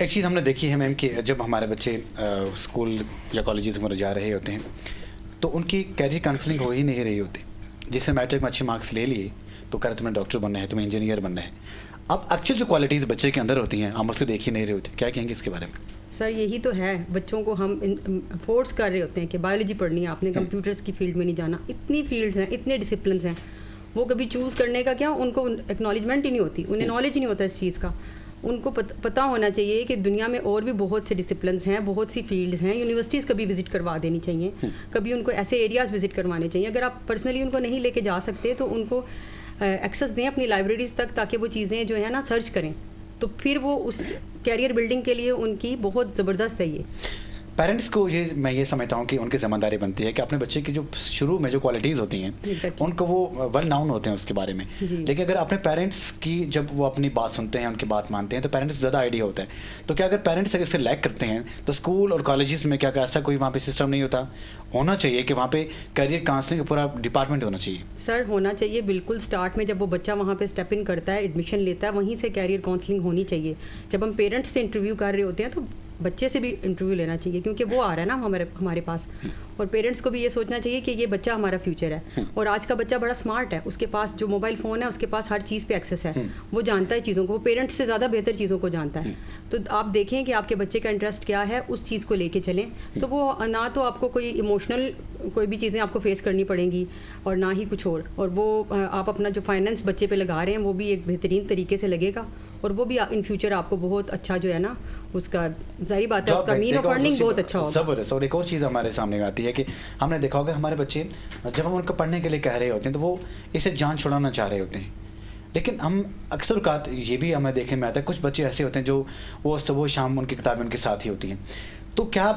ایک چیز ہم نے دیکھی ہے میم کہ جب ہمارے بچے اسکول یا کالجز میں جا رہے ہوتے ہیں تو ان کی کیریئر کاؤنسلنگ ہو ہی نہیں رہی ہوتی. جس نے میٹرک میں اچھے مارکس لے لیے تو کہہ رہے تمہیں ڈاکٹر بننا ہے, تمہیں انجینئر بننا ہے. اب ایکچوئل جو کوالٹیز بچے کے اندر ہوتی ہیں ہم اس کو دیکھ ہی نہیں رہے ہوتے. کیا کہیں گے اس کے بارے میں؟ سر یہی تو ہے, بچوں کو ہم فورس کر رہے ہوتے ہیں کہ بایولوجی پڑھنی ہے آپ نے, کمپیوٹرس کی فیلڈ میں نہیں جانا. اتنی فیلڈز ہیں, اتنے ڈسپلنس ہیں, وہ کبھی چوز کرنے کا کیا ان کو ایکنالجمنٹ ہی نہیں ہوتی, انہیں نالج ہی نہیں ہوتا اس چیز کا. ان کو پتہ ہونا چاہیے کہ دنیا میں اور بھی بہت سے ڈسپلنس ہیں, بہت سی فیلڈز ہیں. یونیورسٹیز کبھی وزٹ کروا دینی چاہیے, کبھی ان کو ایسے ایریاز وزٹ کروانے چاہیے. اگر آپ پرسنلی ان کو نہیں لے کے جا سکتے تو ان کو ایکسیس دیں اپنی لائبریریز تک, تاکہ وہ چیزیں جو ہیں نا سرچ کریں, تو پھر وہ اس کیریئر بلڈنگ کے لیے ان کی بہت زبردست ہے. یہ پیرنٹس کو میں یہ سمجھتا ہوں کہ ان کی ذمہ داری بنتی ہے کہ اپنے بچے کی جو شروع میں جو کوالٹیز ہوتی ہیں ان کو وہ ویل ناؤن ہوتے ہیں اس کے بارے میں. لیکن اگر اپنے پیرنٹس کی جب وہ اپنی بات سنتے ہیں, ان کی بات مانتے ہیں, تو پیرنٹس زیادہ آئیڈیا ہوتا ہے. تو کیا اگر پیرنٹس اگر اس سے لیک کرتے ہیں تو اسکول اور کالجز میں کیا ایسا کوئی وہاں پہ سسٹم نہیں ہونا چاہیے کہ وہاں پہ کیریئر کاؤنسلنگ کا پورا ڈپارٹمنٹ ہونا چاہیے؟ سر ہونا چاہیے بالکل. اسٹارٹ میں جب وہ بچہ وہاں پہ اسٹیپ ان کرتا ہے, ایڈمیشن لیتا ہے, وہیں سے کیریئر کاؤنسلنگ ہونی چاہیے. جب ہم پیرنٹس سے انٹرویو کر رہے ہوتے ہیں تو بچے سے بھی انٹرویو لینا چاہیے, کیونکہ وہ آ رہا ہے نا ہمارے پاس. اور پیرنٹس کو بھی یہ سوچنا چاہیے کہ یہ بچہ ہمارا فیوچر ہے. اور آج کا بچہ بڑا اسمارٹ ہے, اس کے پاس جو موبائل فون ہے اس کے پاس ہر چیز پہ ایکسیس ہے, وہ جانتا ہے چیزوں کو, وہ پیرنٹس سے زیادہ بہتر چیزوں کو جانتا ہے. تو آپ دیکھیں کہ آپ کے بچے کا انٹرسٹ کیا ہے, اس چیز کو لے کے چلیں. تو وہ نہ تو آپ کو کوئی ایموشنل کوئی بھی چیزیں آپ کو فیس کرنی پڑیں گی اور نہ ہی کچھ اور وہ آپ اپنا جو فائنینس بچے پہ لگا رہے ہیں وہ بھی ایک بہترین طریقے سے لگے گا, اور وہ بھی ان فیوچر آپ کو بہت اچھا جو ہے نا اس کا ظاہری بات ہے اس کا مین آف ارننگ بہت اچھا ہوگا. زبردست. اور ایک اور چیز ہمارے سامنے آتی ہے کہ ہم نے دیکھا ہوگا ہمارے بچے جب ہم ان کو پڑھنے کے لیے کہہ رہے ہوتے ہیں تو وہ اسے جان چھڑانا چاہ رہے ہوتے ہیں. لیکن ہم اکثر اوقات یہ بھی ہمیں دیکھنے میں آتا ہے کچھ بچے ایسے ہوتے ہیں جو وہ صبح شام ان کی کتابیں ان کے ساتھ ہی ہوتی ہیں. تو کیا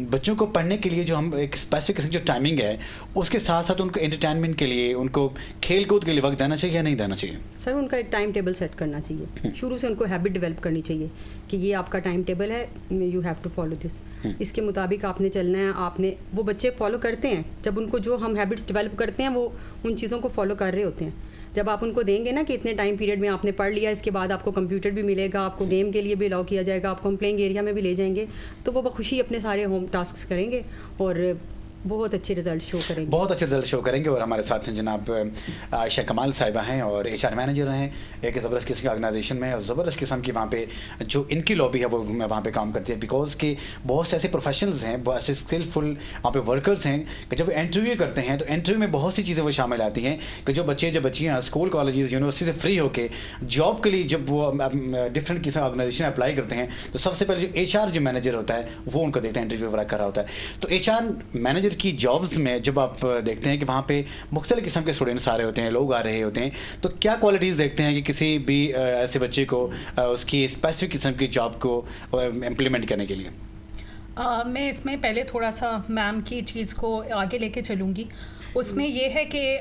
بچوں کو پڑھنے کے لیے جو ہم ایک اسپیسیفک قسم کی جو ٹائمنگ ہے اس کے ساتھ ساتھ ان کو انٹرٹینمنٹ کے لیے, ان کو کھیل کود کے لیے وقت دینا چاہیے یا نہیں دینا چاہیے؟ سر ان کا ایک ٹائم ٹیبل سیٹ کرنا چاہیے, شروع سے ان کو ہیبٹ ڈیولپ کرنی چاہیے کہ یہ آپ کا ٹائم ٹیبل ہے, you have to follow this. اس کے مطابق آپ نے چلنا ہے. آپ نے وہ بچے فالو کرتے ہیں, جب ان کو جو ہم ہیبٹس ڈیولپ کرتے ہیں وہ ان چیزوں کو فالو کر رہے ہوتے ہیں. جب آپ ان کو دیں گے نا کہ اتنے ٹائم پیریڈ میں آپ نے پڑھ لیا, اس کے بعد آپ کو کمپیوٹر بھی ملے گا, آپ کو گیم کے لیے بھی الاؤ کیا جائے گا, آپ کو ہم پلینگ ایریا میں بھی لے جائیں گے, تو وہ بخوشی اپنے سارے ہوم ٹاسکس کریں گے اور بہت اچھے رزلٹ شو کریں گے. بہت اچھے رزلٹ شو کریں گے. اور ہمارے ساتھ ہیں جناب عائشہ کمال صاحبہ ہیں اور HR مینیجر ہیں ایک زبردست قسم کی آرگنائزیشن میں, اور زبردست قسم کی وہاں پہ جو ان کی لابی ہے وہ وہاں پہ کام کرتی ہے. بیکاز کہ بہت سے ایسے پروفیشنلز ہیں, بہت ایسے اسکلفل وہاں پہ ورکرز ہیں کہ جب انٹرویو کرتے ہیں تو انٹرویو میں بہت سی چیزیں وہ شامل آتی ہیں کہ جو بچیاں اسکول کالجز یونیورسٹی سے فری ہو کے جاب کے لیے جب وہ ڈفرینٹ قسم آرگنائزیشن اپلائی کرتے ہیں تو سب سے پہلے جو HR جو مینیجر ہوتا ہے وہ ان کو دیکھتے ہیں, انٹرویو وغیرہ کر رہا ہوتا ہے. تو HR مینیجر کی جابز میں جب آپ دیکھتے ہیں کہ وہاں پہ مختلف قسم کے اسٹوڈنٹس آ رہے ہوتے ہیں, لوگ آ رہے ہوتے ہیں, تو کیا کوالٹیز دیکھتے ہیں کہ کسی بھی ایسے بچے کو اس کی اسپیسیفک قسم کی جاب کو امپلیمنٹ کرنے کے لیے؟ میں اس میں پہلے تھوڑا سا میم کی چیز کو آگے لے کے چلوں گی. اس میں یہ ہے کہ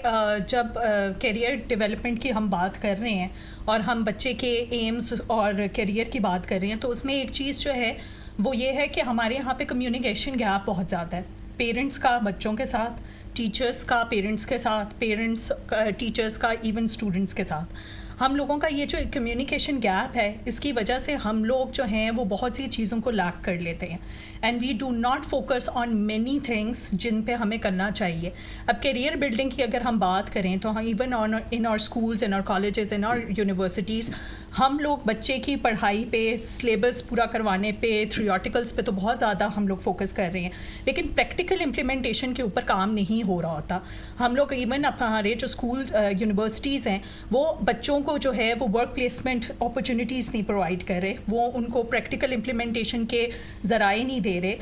جب کیریئر ڈیولپمنٹ کی ہم بات کر رہے ہیں اور ہم بچے کے ایمز اور کیریئر کی بات کر رہے ہیں, تو اس میں ایک چیز جو ہے وہ یہ ہے کہ ہمارے یہاں پہ کمیونیکیشن گیپ بہت زیادہ ہے, پیرنٹس کا بچوں کے ساتھ, ٹیچرس کا پیرنٹس کے ساتھ, پیرنٹس ٹیچرس کا ایون اسٹوڈنٹس کے ساتھ. ہم لوگوں کا یہ جو کمیونیکیشن گیپ ہے اس کی وجہ سے ہم لوگ جو ہیں وہ بہت سی چیزوں کو لیک کر لیتے ہیں, and we do not focus on many things جن پہ ہمیں کرنا چاہیے. اب کیریئر بلڈنگ کی اگر ہم بات کریں تو even in our schools, in our colleges, in our universities, ہم لوگ بچے کی پڑھائی پہ, سلیبس پورا کروانے پہ, تھیوریٹیکلس پہ تو بہت زیادہ ہم لوگ فوکس کر رہے ہیں, لیکن پریکٹیکل امپلیمنٹیشن کے اوپر کام نہیں ہو رہا ہوتا. ہم لوگ ایون ہمارے جو اسکول یونیورسٹیز ہیں وہ بچوں کو جو ہے وہ ورک پلیسمنٹ اپرچونیٹیز نہیں پرووائڈ کر رہے, وہ ان کو پریکٹیکل امپلیمنٹیشن کے ذرائع نہیں دے رہے.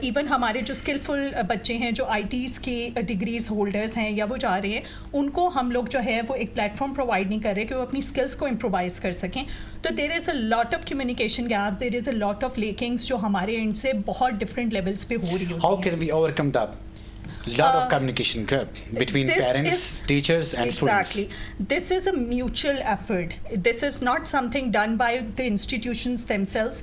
ایون ہمارے جو اسکلفل بچے ہیں جو ITs کی ڈگریز ہولڈرز ہیں یا وہ جا رہے ہیں, ان کو ہم لوگ جو ہے وہ ایک پلیٹ فارم پرووائڈ نہیں کر رہے کہ وہ اپنی اسکلس کو امپرووائز کر سکیں. تو there is a lot of communication gap, there is a lot of leakings جو ہمارے اینڈ سے بہت ڈفرینٹ لیولس پہ ہو رہی ہوتی ہیں. How can we overcome that? lot of communication between parents, teachers and students. Exactly. This is a mutual effort. This is not something done by the institutions themselves.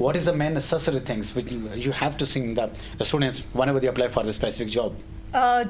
what is the main necessary things which you have to think the students whenever they apply for the specific job?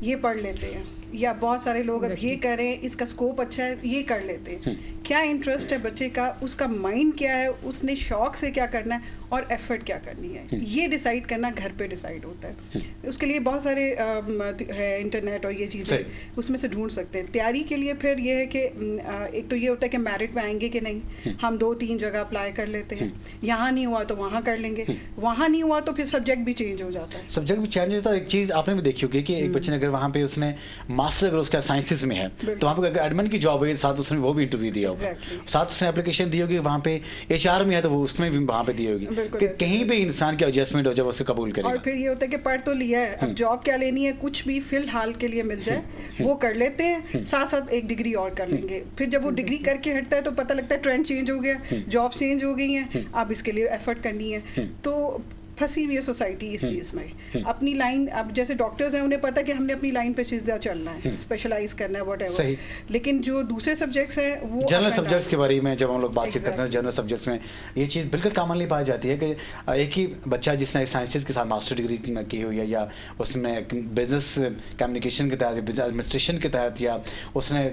یہ پڑھ لیتے ہیں, یا بہت سارے لوگ اب یہ کر رہے ہیں, اس کا اسکوپ اچھا ہے, یہ کر لیتے ہیں. کیا انٹرسٹ ہے بچے کا, اس کا مائنڈ کیا ہے, اس نے شوق سے کیا کرنا ہے اور ایفرٹ کیا کرنی ہے, یہ ڈیسائیڈ کرنا گھر پہ ڈیسائیڈ ہوتا ہے. اس کے لیے بہت سارے ہے انٹرنیٹ اور یہ چیزیں اس میں سے ڈھونڈ سکتے ہیں. تیاری کے لیے پھر یہ ہے کہ ایک تو یہ ہوتا ہے کہ میرٹ میں آئیں گے کہ نہیں, ہم 2-3 جگہ اپلائی کر لیتے ہیں, یہاں نہیں ہوا تو وہاں کر لیں گے, وہاں نہیں ہوا تو پھر سبجیکٹ بھی چینج ہو جاتا ہے. سبجیکٹ بھی چینج ہوتا ہے. ایک چیز آپ نے بھی دیکھی ہوگی کہ ایک بچے نے اگر وہاں پہ اس نے ماسٹر اگر اس کا سائنسز میں ہے تو وہاں پہ اگر ایڈمن کی جاب ہے ساتھ اس نے وہ بھی انٹرویو دیا ہوگا, ساتھ اس نے اپلیکیشن دی ہوگی, وہاں پہ HR میں ہے تو وہ اس میں بھی وہاں پہ دی ہوگی کہ کہیں بھی انسان کی ایڈجسٹمنٹ ہو جائے وہ اسے قبول کرے گا. اور پھر یہ ہوتا ہے کہ پڑھ تو لیا ہے, اب جاب کیا لینی ہے, کچھ بھی فی الحال کے لیے مل جائے وہ کر لیتے ہیں, ساتھ ساتھ ایک ڈگری اور کر لیں گے. پھر جب وہ ڈگری کر کے ہٹتا ہے تو پتہ لگتا ہے ٹرینڈ چینج ہو گیا, جاب چینج ہو گئی ہیں, اب اس کے لیے ایفرٹ کرنی ہے. تو پھنسی ہوئی ہے سوسائٹی اس چیز میں. اپنی لائن, اب جیسے ڈاکٹرز ہیں انہیں پتہ کہ ہم نے اپنی لائن پہ سیدھا چلنا ہے, اسپیشلائز کرنا ہے واٹ ایور, لیکن جو دوسرے سبجیکٹس ہیں وہ جنرل سبجیکٹس کے بارے میں جب ہم لوگ بات چیت کرتے ہیں جنرل سبجیکٹس میں یہ چیز بالکل کامنلی پائی جاتی ہے کہ ایک ہی بچہ جس نے سائنسز کے ساتھ ماسٹر ڈگری کی ہوئی ہے, یا اس نے بزنس کمیونیکیشن کے تحت, بزنس ایڈمنسٹریشن کے تحت, یا اس نے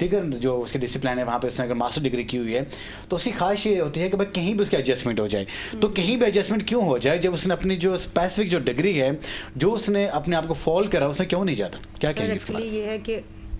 دیگر جو اس کے ڈسپلین ہے وہاں پہ اس نے اگر ماسٹر ڈگری کی ہوئی ہے, تو اس کی خواہش یہ ہوتی ہے کہ بھائی کہیں بھی اس کی ایڈجسٹمنٹ ہو جائے. تو کہیں بھی ایڈجسٹمنٹ کیوں ہو جائے جب اس نے اپنی جو اسپیسیفک جو ڈگری ہے جو اس نے اپنے آپ کو فال کرا اس میں کیوں نہیں جاتا؟ کیا کہیں گے اس کے بارے میں؟ یہ ہے کہ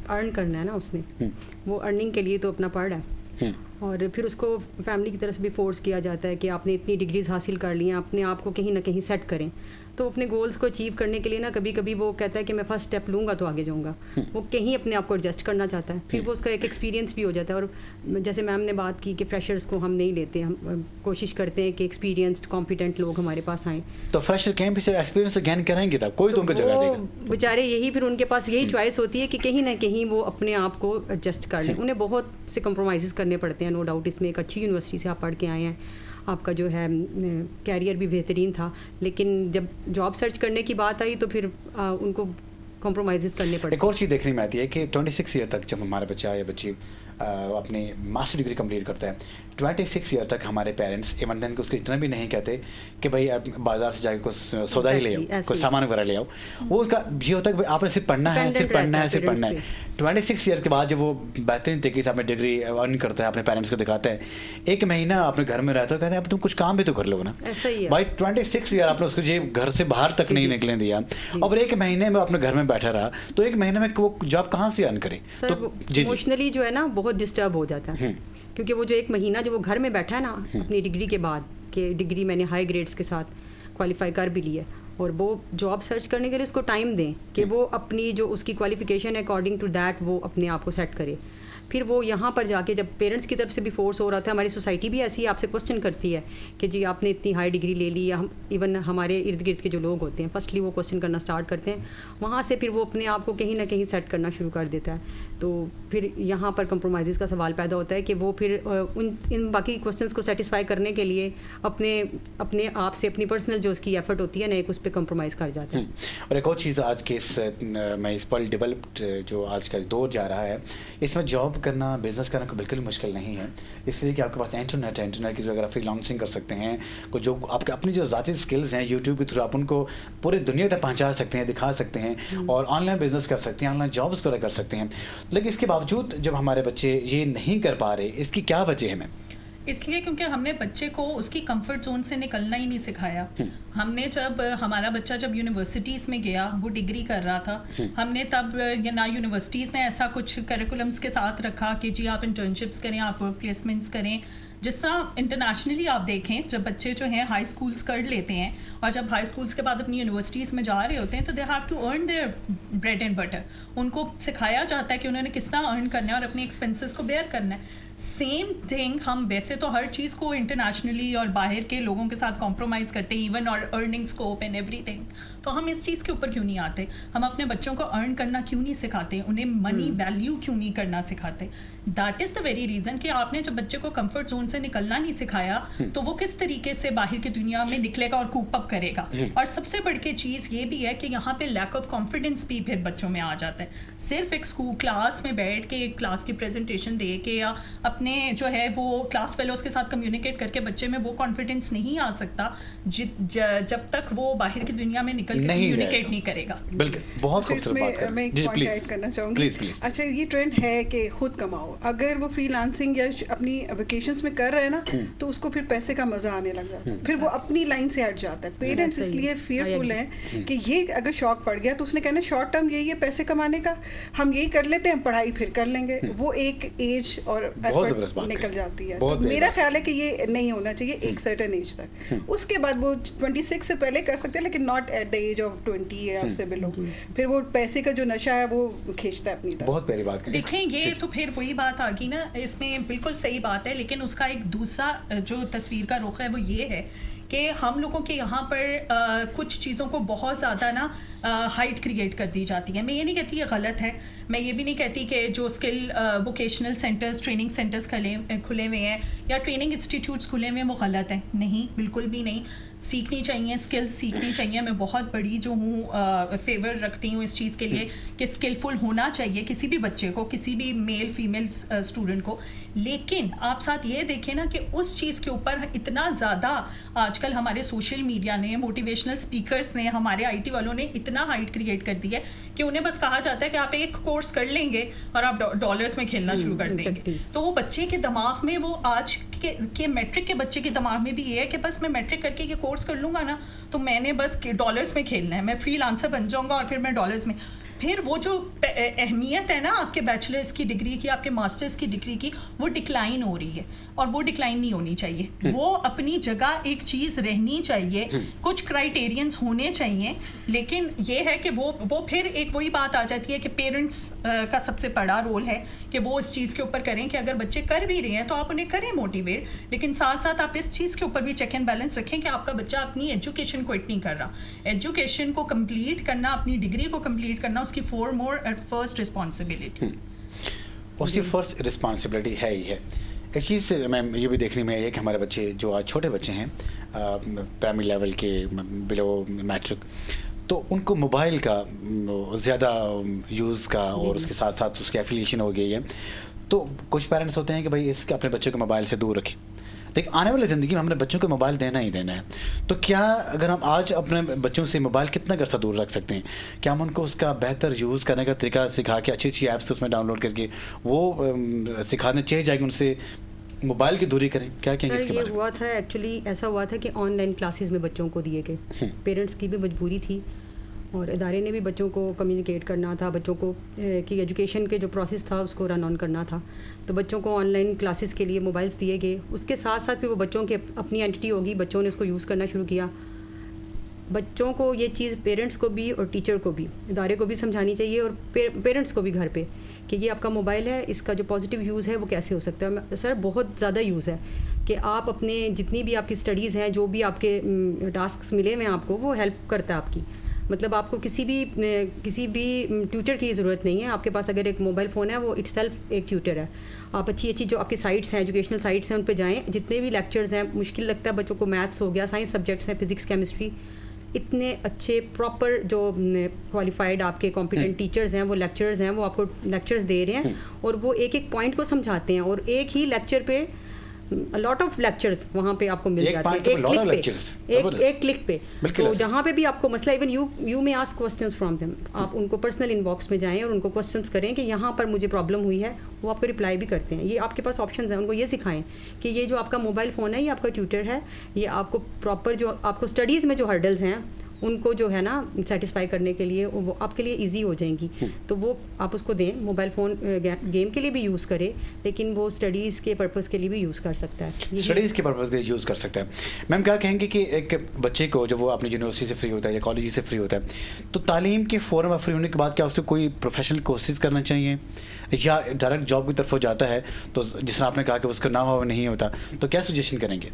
ارن کرنا ہے نا اس نے, وہ ارننگ کے لیے تو اپنا پڑھ ہے, اور پھر اس کو فیملی کی طرف سے بھی فورس کیا جاتا ہے کہ آپ نے اتنی ڈگریز حاصل کر لی ہیں, اپنے آپ کو کہیں نہ کہیں سیٹ کریں. تو اپنے گولز کو اچیو کرنے کے لیے نا کبھی کبھی وہ کہتا ہے کہ میں فرسٹ اسٹیپ لوں گا تو آگے جاؤں گا, وہ کہیں اپنے آپ کو ایڈجسٹ کرنا چاہتا ہے. پھر وہ اس کا ایک ایکسپیرینس بھی ہو جاتا ہے. اور جیسے میم نے بات کی کہ فریشرس کو ہم نہیں لیتے, ہم کوشش کرتے ہیں کہ ایکسپیرینسڈ کمپیٹنٹ لوگ ہمارے پاس آئیں. تو فریشر کیمپ سے ایکسپیرینس گین کریں گے تب کوئی تو ان کو جگہ دے گا. بیچارے یہی پھر ان کے پاس یہی چوائس ہوتی ہے کہ کہیں نہ کہیں وہ اپنے آپ کو ایڈجسٹ کر لیں. انہیں بہت سے کمپرومائزز کرنے پڑتے ہیں, نو ڈاؤٹ. اس میں ایک اچھی یونیورسٹی سے آپ پڑھ کے آئے ہیں, آپ کا جو ہے کیریئر بھی بہترین تھا, لیکن جب جاب سرچ کرنے کی بات آئی تو پھر ان کو کمپرومائزز کرنے پڑے. ایک اور چیز دیکھنے میں آتی ہے کہ 26 ایئر تک جب ہمارا بچہ یا بچی اپنی ماسٹر ڈگری کمپلیٹ کرتا ہے, 26 ایئر تک ہمارے پیرنٹس ایون دین کو اس کو اتنا بھی نہیں کہتے کہ بھائی آپ بازار سے جا کے کچھ سودا ہی لے آؤ, کوئی سامان وغیرہ لے آؤ. وہ کا یہ ہوتا ہے کہ آپ نے صرف پڑھنا ہے, صرف پڑھنا ہے, صرف پڑھنا ہے. 26 ایئر کے بعد جب وہ بہترین طریقے سے اپنی ڈگری ارن کرتا ہے, اپنے پیرنٹس کو دکھاتا ہے, 1 مہینہ اپنے گھر میں رہتا ہے, کہتے ہیں اب تم کچھ کام بھی تو کر لو نا. بھائی 26 ایئر آپ نے اس کو گھر سے باہر تک نہیں نکلنے دیا, اور 1 مہینے میں اپنے گھر میں بیٹھا رہا, تو 1 مہینے میں وہ جاب کہاں سے ارن کرے؟ سر ایموشنلی جو ہے نا بہت ڈسٹرب ہو جاتا ہے, کیونکہ وہ جو 1 مہینہ جو وہ گھر میں بیٹھا ہے نا اپنی ڈگری کے بعد, کہ ڈگری میں نے ہائی گریڈس کے ساتھ کوالیفائی کر بھی لی ہے, اور وہ جاب سرچ کرنے کے لیے اس کو ٹائم دیں کہ وہ اپنی جو اس کی کوالیفیکیشن ہے اکارڈنگ ٹو دیٹ وہ اپنے آپ کو سیٹ کرے. پھر وہ یہاں پر جا کے جب پیرنٹس کی طرف سے بھی فورس ہو رہا تھا, ہماری سوسائٹی بھی ایسی آپ سے کوسچن کرتی ہے کہ جی آپ نے اتنی ہائی ڈگری لے لی, یا ہم ایون ہمارے ارد گرد کے جو لوگ ہوتے ہیں فرسٹلی وہ کوسچن کرنا اسٹارٹ کرتے ہیں, وہاں سے پھر وہ اپنے آپ کو کہیں نہ کہیں سیٹ کرنا شروع کر دیتا ہے. تو پھر یہاں پر کمپرومائزز کا سوال پیدا ہوتا ہے کہ وہ پھر ان باقی کوسچنس کو سیٹسفائی کرنے کے لیے اپنے آپ سے اپنی پرسنل جو اس کی ایفرٹ ہوتی ہے نا ایک اس پہ کمپرومائز کر جاتا ہے. اور ایک اور چیز آج کے اس ول ڈیولپڈ جو آج کا دور جا رہا ہے, اس میں جاب کرنا, بزنس کرنا کو بالکل مشکل نہیں ہے, اس لیے کہ آپ کے پاس انٹرنیٹ ہے, انٹرنیٹ کی جو اگر آپ فری لانسنگ کر سکتے ہیں, جو آپ کے اپنی جو ذاتی اسکلز ہیں یوٹیوب کے تھرو آپ ان کو پورے دنیا تک پہنچا سکتے ہیں, دکھا سکتے ہیں, اور آن لائن بزنس کر سکتے ہیں, آن لائن جابس کر سکتے ہیں. لیکن اس کے باوجود جب ہمارے بچے یہ نہیں کر پا رہے, اس کی کیا وجہ ہے میم؟ اس لیے کیونکہ ہم نے بچے کو اس کی کمفرٹ زون سے نکلنا ہی نہیں سکھایا. ہم نے جب ہمارا بچہ جب یونیورسٹیز میں گیا, وہ ڈگری کر رہا تھا, ہم نے تب نہ یونیورسٹیز نے ایسا کچھ کریکولمس کے ساتھ رکھا کہ جی آپ انٹرنشپس کریں, آپ ورک پلیسمنٹس کریں. جس طرح انٹرنیشنلی آپ دیکھیں جب بچے جو ہیں ہائی اسکولس کر لیتے ہیں, اور جب ہائی اسکولس کے بعد اپنی یونیورسٹیز میں جا رہے ہوتے ہیں, تو they have to earn their bread and butter. ان کو سکھایا جاتا ہے کہ انہوں نے کس طرح ارن کرنا ہے اور اپنی ایکسپینسز کو بیئر کرنا ہے. سیم تھنگ ہم ویسے تو ہر چیز کو انٹرنیشنلی اور باہر کے لوگوں کے ساتھ کمپرومائز کرتے ہیں, ایون اور earning scope and every thing. تو ہم اس چیز کے اوپر کیوں نہیں آتے؟ ہم اپنے بچوں کو ارن کرنا کیوں نہیں سکھاتے, انہیں منی ویلیو کیوں نہیں کرنا سکھاتے؟ That is the very reason کہ آپ نے جب بچے کو کمفرٹ زون سے نکلنا نہیں سکھایا تو وہ کس طریقے سے باہر کی دنیا میں نکلے گا اور کوپ اپ کرے گا. اور سب سے بڑھ کے چیز یہ بھی ہے کہ یہاں پہ لیک آف کانفیڈینس بھی پھر بچوں میں آ جاتا ہے. صرف ایک اسکول کلاس میں بیٹھ کے ایک کلاس کی پریزنٹیشن دے کے یا اپنے جو ہے وہ کلاس فیلوز کے ساتھ کمیونیکیٹ کر کے بچے میں وہ کانفیڈنس نہیں آ سکتا جب تک وہ باہر کی دنیا میں نکل کے کمیونیکیٹ نہیں کرے گا. بالکل, بہت خوبصورت بات میں ایک پوائنٹ ایڈ کرنا چاہوں گی. اچھا, یہ ٹرینڈ ہے کہ خود کماؤ. اگر وہ فری لانسنگ یا اپنی ویکیشنز میں کر رہے ہیں نا, تو اس کو پھر پیسے کا مزہ آنے لگ جاتا ہے, پھر وہ اپنی لائن سے ہٹ جاتا ہے. پیرنٹس اس لیے فیئرفل ہیں کہ یہ اگر شوق پڑ گیا تو اس نے کہنا شارٹ ٹرم یہی ہے پیسے کمانے کا, ہم یہی کر لیتے ہیں, پڑھائی پھر کر لیں گے. وہ ایک ایج اور ایفرٹ نکل جاتی ہے. میرا خیال ہے کہ یہ نہیں ہونا چاہیے ایک سرٹن ایج تک. اس کے بعد وہ 26 سے پہلے کر سکتے ہیں, لیکن not at the age of 20 یا اس سے بلو. پھر وہ پیسے کا جو نشہ ہے وہ کھینچتا ہے اپنی طرف. بہت پیاری بات. دیکھیں یہ تو پھر وہی بات آ گئی نا, اس میں بالکل صحیح بات ہے, لیکن اس کا ایک دوسرا جو تصویر کا رخ ہے وہ یہ ہے کہ ہم لوگوں کے یہاں پر کچھ چیزوں کو بہت زیادہ نا ہائٹ کریٹ کر دی جاتی ہے. میں یہ نہیں کہتی یہ غلط ہے, میں یہ بھی نہیں کہتی کہ جو skill vocational centres, training centres کھلے ہوئے ہیں یا ٹریننگ انسٹیٹیوٹس کھلے ہوئے ہیں وہ غلط ہیں. نہیں, بالکل بھی نہیں. سیکھنی چاہیے, اسکلس سیکھنی چاہیے. میں بہت بڑی جو ہوں فیور رکھتی ہوں اس چیز کے لیے کہ اسکلفل ہونا چاہیے کسی بھی بچے کو, کسی بھی میل فیمیل اسٹوڈنٹ کو. لیکن آپ ساتھ یہ دیکھیں نا کہ اس چیز کے اوپر اتنا زیادہ آج کل ہمارے سوشل میڈیا نے, موٹیویشنل اسپیکرس نے, ہمارے آئی ٹی والوں نے اتنا ہائٹ کریٹ کر دی ہے کہ انہیں بس کہا جاتا ہے کہ آپ ایک کورس کر لیں گے اور آپ ڈالرس میں کھیلنا شروع کر دیں گے. تو وہ بچے کے دماغ میں, وہ آج کے میٹرک کے بچے کے دماغ میں بھی یہ ہے کہ بس میں میٹرک کر کے یہ کورس کر لوں گا نا تو میں نے بس ڈالرس میں کھیلنا ہے, میں فری لانسر بن جاؤں گا اور پھر میں ڈالرس میں. پھر وہ جو اہمیت ہے نا آپ کے بیچلرس کی ڈگری کی, آپ کے ماسٹرس کی ڈگری کی, وہ ڈکلائن ہو رہی ہے, اور وہ ڈکلائن نہیں ہونی چاہیے. وہ اپنی جگہ ایک چیز رہنی چاہیے, کچھ کرائٹیرینز ہونے چاہیے. لیکن یہ ہے کہ وہ پھر ایک وہی بات آ جاتی ہے کہ پیرنٹس کا سب سے بڑا رول ہے کہ وہ اس چیز کے اوپر کریں کہ اگر بچے کر بھی رہے ہیں تو آپ انہیں کریں موٹیویٹ, لیکن ساتھ ساتھ آپ اس چیز کے اوپر بھی چیک اینڈ بیلنس رکھیں کہ آپ کا بچہ اپنی ایجوکیشن کو نہیں کر رہا. ایجوکیشن کو کمپلیٹ کرنا, اپنی ڈگری کو کمپلیٹ کرنا اس کی فور مور فرسٹ رسپانسبلٹی. اس کی فرسٹ رسپانسبلٹی ہے ہی ہے. ایک چیز میں یہ بھی دیکھنے میں آئی ہے کہ ہمارے بچے جو آج چھوٹے بچے ہیں پرائمری لیول کے بلو میٹرک, تو ان کو موبائل کا زیادہ یوز کا اور اس کے ساتھ ساتھ اس کی ایفیلیشن ہو گئی ہے. تو کچھ پیرنٹس ہوتے ہیں کہ بھائی اس کے اپنے بچے کو موبائل سے دور رکھیں. دیکھ, آنے والی زندگی میں ہم نے بچوں کو موبائل دینا ہی دینا ہے. تو کیا اگر ہم آج اپنے بچوں سے موبائل کتنا عرصہ دور رکھ سکتے ہیں؟ کیا ہم ان کو اس کا بہتر یوز کرنے کا طریقہ سکھا کے اچھی اچھی ایپس اس میں ڈاؤن لوڈ کر کے وہ سکھانے چاہیے جائے کہ ان سے موبائل کی دوری کریں؟ کیا کہیں گے اس کے بارے میں؟ یہ ہوا تھا ایکچولی, ایسا ہوا تھا کہ آن لائن کلاسز میں بچوں کو دیے گئے. پیرنٹس کی بھی مجبوری تھی اور ادارے نے بھی بچوں کو کمیونیکیٹ کرنا تھا, بچوں کو کی ایجوکیشن کے جو پروسیس تھا اس کو رن آن کرنا تھا. تو بچوں کو آن لائن کلاسز کے لیے موبائلس دیے گئے. اس کے ساتھ ساتھ پھر وہ بچوں کی اپنی اینٹی ہوگی, بچوں نے اس کو یوز کرنا شروع کیا. بچوں کو یہ چیز پیرنٹس کو بھی اور ٹیچر کو بھی, ادارے کو بھی سمجھانی چاہیے اور پیرنٹس کو بھی گھر پہ کہ یہ آپ کا موبائل ہے, اس کا جو پازیٹیو یوز ہے وہ کیسے ہو سکتا ہے. سر بہت زیادہ یوز ہے کہ آپ اپنے جتنی بھی آپ کی اسٹڈیز ہیں, جو بھی آپ کے ٹاسکس ملے ہوئے ہیں آپ کو, وہ ہیلپ کرتا ہے آپ کی. مطلب آپ کو کسی بھی ٹیوٹر کی ضرورت نہیں ہے. آپ کے پاس اگر ایک موبائل فون ہے وہ اٹ سیلف ایک ٹیوٹر ہے. آپ اچھی جو آپ کی سائٹس ہیں, ایجوکیشنل سائٹس ہیں, ان پہ جائیں. جتنے بھی لیکچرز ہیں, مشکل لگتا ہے بچوں کو, میتھس ہو گیا, سائنس سبجیکٹس ہیں, فزکس, کیمسٹری, اتنے اچھے پراپر جو کوالیفائڈ آپ کے کمپیٹنٹ ٹیچرز ہیں, وہ لیکچرز ہیں, وہ آپ کو لیکچرز دے رہے ہیں اور وہ ایک ایک پوائنٹ کو سمجھاتے ہیں. اور ایک ہی لیکچر پہ لاٹ آف لیکچرز وہاں پہ آپ کو مل جاتے ہیں ایک کلک پہ. تو جہاں پہ بھی آپ کو مسئلہ, ایون یو میں آسک کوسچنس فرام دیم, آپ ان کو پرسنل ان باکس میں جائیں اور ان کو کوسچنس کریں کہ یہاں پر مجھے پرابلم ہوئی ہے, وہ آپ کو رپلائی بھی کرتے ہیں. یہ آپ کے پاس آپشنز ہیں. ان کو یہ سکھائیں کہ یہ جو آپ کا موبائل فون ہے یہ آپ کا ٹیوٹر ہے, یہ آپ کو پراپر جو آپ کو اسٹڈیز میں جو ہرڈلز ہیں ان کو جو ہے نا سیٹسفائی کرنے کے لیے وہ آپ کے لیے ایزی ہو جائیں گی. تو وہ آپ اس کو دیں. موبائل فون گیم کے لیے بھی یوز کرے, لیکن وہ اسٹڈیز کے پرپز کے لیے بھی یوز کر سکتا ہے. اسٹڈیز کے پرپز کے لیے یوز کر سکتا ہے. میم کیا کہیں گے کہ ایک بچے کو جب وہ اپنی یونیورسٹی سے فری ہوتا ہے یا کالج سے فری ہوتا ہے, تو تعلیم کے فوراً فری ہونے کے بعد کیا اس کو کوئی پروفیشنل کورسز کرنا چاہیے یا ڈائریکٹ جاب کی طرف وہ جاتا ہے؟ تو جس طرح آپ نے کہا کہ اس کا نام ہوا نہیں ہوتا, تو کیا سجیشن کریں گے؟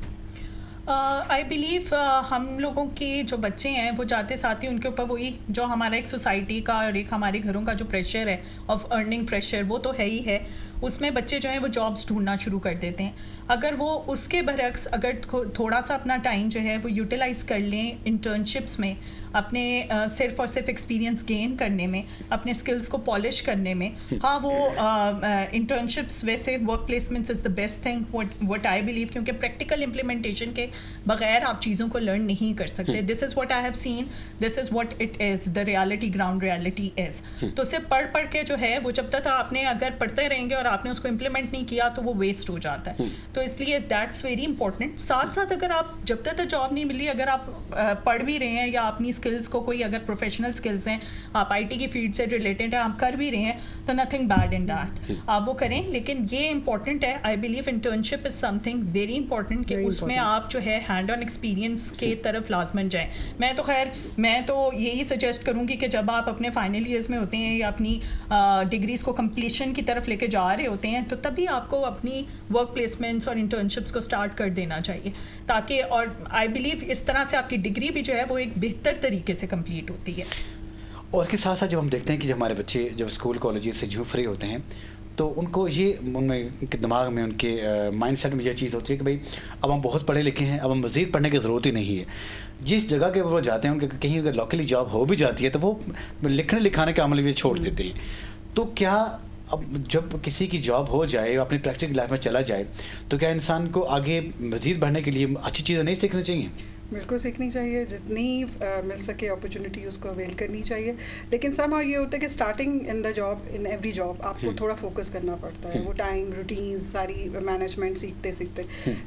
آئی بلیو ہم لوگوں کے جو بچے ہیں وہ جاتے ساتھ ہی ان کے اوپر وہی جو ہمارا ایک سوسائٹی کا اور ایک ہمارے گھروں کا جو پریشر ہے آف ارننگ پریشر, وہ تو ہے ہی ہے. اس میں بچے جو ہیں وہ جابس ڈھونڈنا شروع کر دیتے ہیں. اگر وہ اس کے برعکس اگر تھوڑا سا اپنا ٹائم جو ہے وہ یوٹیلائز کر لیں انٹرنشپس میں, اپنے صرف اور صرف ایکسپیرینس گین کرنے میں, اپنے اسکلس کو پالش کرنے میں. ہاں وہ انٹرنشپس ویسے work placements is the best thing what I believe, کیونکہ پریکٹیکل امپلیمنٹیشن کے بغیر آپ چیزوں کو لرن نہیں کر سکتے. This is what I have seen, this is what it is, the reality, ground reality is. تو صرف پڑھ کے جو ہے وہ جب تک آپ نے اگر پڑھتے رہیں گے اور آپ نے اس کو امپلیمنٹ نہیں کیا تو وہ ویسٹ ہو جاتا ہے. تو اس لیے دیٹس ویری امپورٹنٹ. ساتھ ساتھ اگر آپ جب تک جاب نہیں ملی, اگر آپ پڑھ بھی رہے ہیں یا اپنی اسکلس کو کوئی اگر پروفیشنل اسکلس ہیں, آپ آئی ٹی کی فیلڈ سے ریلیٹڈ ہیں, آپ کر بھی رہے ہیں, تو نتھنگ بیڈ ان دیٹ, آپ وہ کریں. لیکن یہ امپورٹنٹ ہے, I believe internship is some thing very important, کہ اس میں آپ جو ہے ہینڈ آن ایکسپیرینس کے طرف لازمن جائیں. میں تو یہی سجیسٹ کروں گی کہ جب آپ اپنے فائنل ایئرز میں ہوتے ہیں یا اپنی ڈگریز کو کمپلیشن کی طرف لے کے جا رہے ہوتے ہیں, تو تبھی آپ کو اپنی ورک پلیسمنٹس اور انٹرنشپس کو اسٹارٹ کر دینا چاہیے, تاکہ, اور آئی بلیو اس طرح سے آپ کی ڈگری بھی جو ہے وہ ایک بہتر طریقے سے کمپلیٹ ہوتی ہے. اور اس کے ساتھ ساتھ جب ہم دیکھتے ہیں کہ جب ہمارے بچے جب اسکول کالجز سے جو فری ہوتے ہیں, تو ان کو یہ ان میں دماغ میں ان کے مائنڈ سیٹ میں یہ چیز ہوتی ہے کہ بھائی اب ہم بہت پڑھے لکھے ہیں, اب ہم مزید پڑھنے کی ضرورت ہی نہیں ہے. جس جگہ کے وہ جاتے ہیں ان کے کہیں اگر لوکلی جاب ہو بھی جاتی ہے تو وہ لکھنے لکھانے کا عمل بھی چھوڑ دیتے ہیں. تو کیا اب جب کسی کی جاب ہو جائے, اپنی پریکٹیکل لائف میں چلا جائے, تو کیا انسان کو آگے مزید بڑھنے کے لیے اچھی چیزیں نہیں سیکھنی چاہیے؟ بالکل سیکھنی چاہیے, جتنی مل سکے اپرچونیٹی اس کو اویل کرنی چاہیے. لیکن سم ہاؤ یہ ہوتا ہے کہ starting in the job, in every job آپ کو تھوڑا فوکس کرنا پڑتا ہے, وہ ٹائم روٹینز ساری مینجمنٹ سیکھتے.